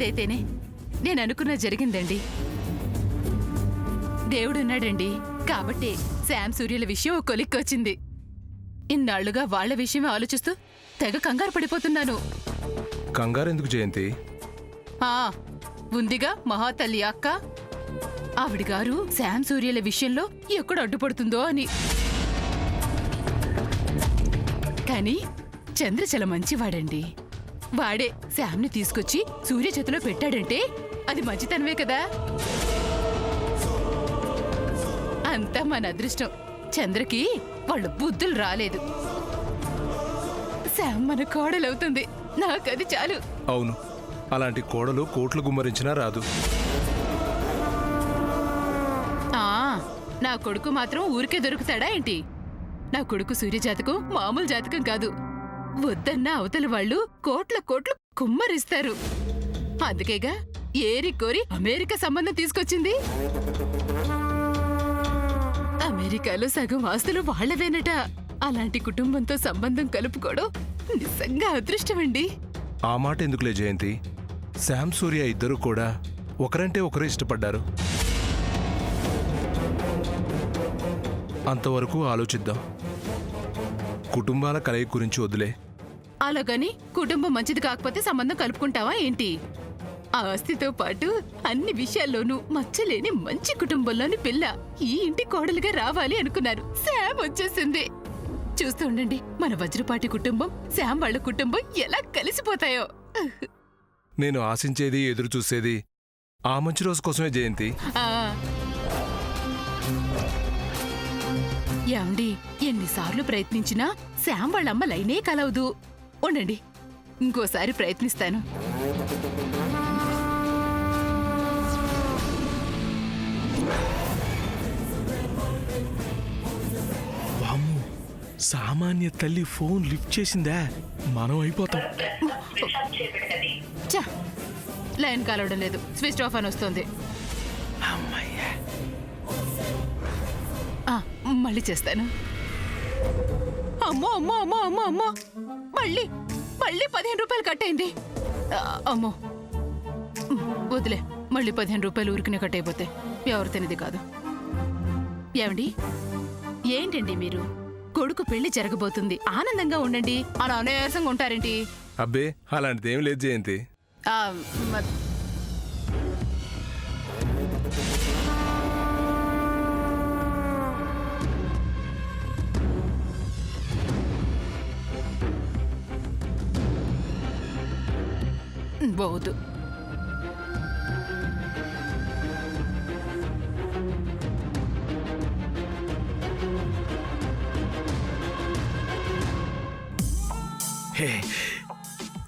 ఏదైతేనే నేను అనుకున్న జరిగిందండి. దేవుడున్నాడండి కాబట్టి శామ్ సూర్యుల విషయం ఓ కొలిక్కొచ్చింది. ఇన్నాళ్లుగా వాళ్ల విషయమే ఆలోచిస్తూ తెగ కంగారు పడిపోతున్నాను. కంగారెందుకు జయంతి? ఉందిగా మహాతల్లి అక్క, ఆవిడగారు శామ్ సూర్యుల విషయంలో ఎక్కడ అడ్డుపడుతుందో అని. కానీ చంద్ర చాలా మంచివాడండి. వాడే శామ్ని తీసుకొచ్చి సూర్య చేతిలో పెట్టాడంటే అది మంచితనమే కదా. అంతా మన అదృష్టం. చంద్రకి వాళ్ళ బుద్ధులు రాలేదు. శామ్ మన కోడలవుతుంది. నాకది చాలు. అవును, అలాంటి కోడలు కోట్లు గుమ్మరించినా రాదు. నా కొడుకు మాత్రం ఊరికే దొరుకుతాడా ఏంటి? నా కొడుకు సూర్య జాతకం మామూలు జాతకం కాదు. వద్దన్న అవతల వాళ్ళు కోట్ల కోట్లు కుమ్మరిస్తారు. అందుకేగా ఏరి కోరి అమెరికా సంబంధం తీసుకొచ్చింది. అమెరికాలో సగం ఆస్తులు వాళ్లవేనట. అలాంటి కుటుంబంతో సంబంధం కలుపుకోవడం నిజంగా అదృష్టమండి. ఆ మాట ఎందుకులే జయంతి, శామ్ సూర్య ఇద్దరు కూడా ఒకరంటే ఒకరు ఇష్టపడ్డారు. అంతవరకు ఆలోచిద్దాం. కుటుంబాల కలయిక గురించి వదిలే. అలాగని కుటుంబం మంచిది కాకపోతే సంబంధం కలుపుకుంటావా ఏంటి? ఆస్తితో పాటు అన్ని విషయాల్లోనూ మచ్చలేని మంచి కుటుంబంలోని పిల్ల ఈ ఇంటి కోడలుగా రావాలి అనుకున్నారు. శామ్ వచ్చేసింది. చూస్తూ ఉండండి, మన వజ్రపాటి కుటుంబం శామ్ వాళ్ళ కుటుంబం ఎలా కలిసిపోతాయో. నేను ఆశించేది, ఎదురు చూసేది ఆ మంచి రోజు కోసమే జయంతి. యాండి, ఎన్నిసార్లు ప్రయత్నించినా శామ్ వాళ్ళమ్మ లైనే కలవదు. ఉండండి, ఇంకోసారి ప్రయత్నిస్తాను. సామాన్య తల్లి ఫోన్ లిఫ్ట్ చేసిందా? మనం అయిపోతాం. లైన్ కలవడం లేదు, స్విచ్ ఆఫ్ అని వస్తుంది. మళ్ళీ చేస్తాను. అమ్మో అమ్మో అమ్మో అమ్మో అమ్మో, మళ్ళీ 15 రూపాయలు కట్ అయింది. అమ్మో వదిలే, మళ్ళీ 15 రూపాయలు ఊరికినే కట్ అయిపోతే ఎవరు తినేది కాదు. ఏమండి, ఏంటండి మీరు? కొడుకు పెళ్లి జరగబోతుంది, ఆనందంగా ఉండండి. అలా అనాయాసంగా ఉంటారేంటి? అబ్బే, అలాంటిదేం లేదు జయంతి. బోదు.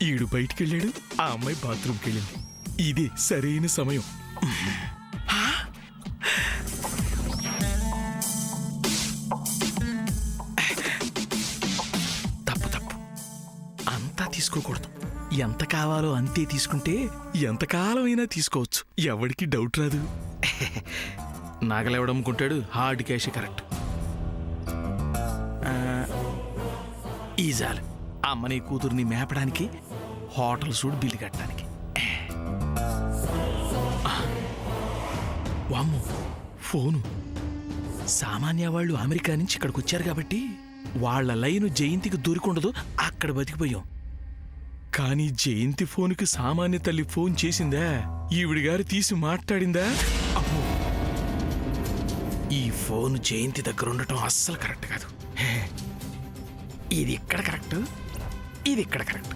ఈడు బయటికెళ్ళాడు, ఆ అమ్మాయి బాత్రూమ్కి వెళ్ళింది. ఇది సరైన సమయం. తప్పు తప్పు, అంతా తీసుకోకూడదు. ఎంత కావాలో అంతే తీసుకుంటే ఎంతకాలమైనా తీసుకోవచ్చు. ఎవరికి డౌట్ రాదు. నగలెవడమ్ముకుంటాడు, హార్డ్ క్యాష్ కరెక్ట్. ఈజాలు అమ్మని కూతుర్ని మేపడానికి, హోటల్ సూడ్ బిల్లు కట్టడానికి. వామ్మో, ఫోను. సామాన్య వాళ్ళు అమెరికా నుంచి ఇక్కడికి వచ్చారు కాబట్టి వాళ్ల లైను జయంతికి దొరికుండదు, అక్కడ బతికిపోయాం. కానీ జయంతి ఫోన్కి సామాన్య తల్లి ఫోన్ చేసిందా? ఈవిడి గారు తీసి మాట్లాడిందా? అమ్మో, ఈ ఫోన్ జయంతి దగ్గర ఉండటం అస్సలు కరెక్ట్ కాదు. ఇది ఇక్కడ కరెక్ట్, ఇది ఇక్కడ కరెక్ట్.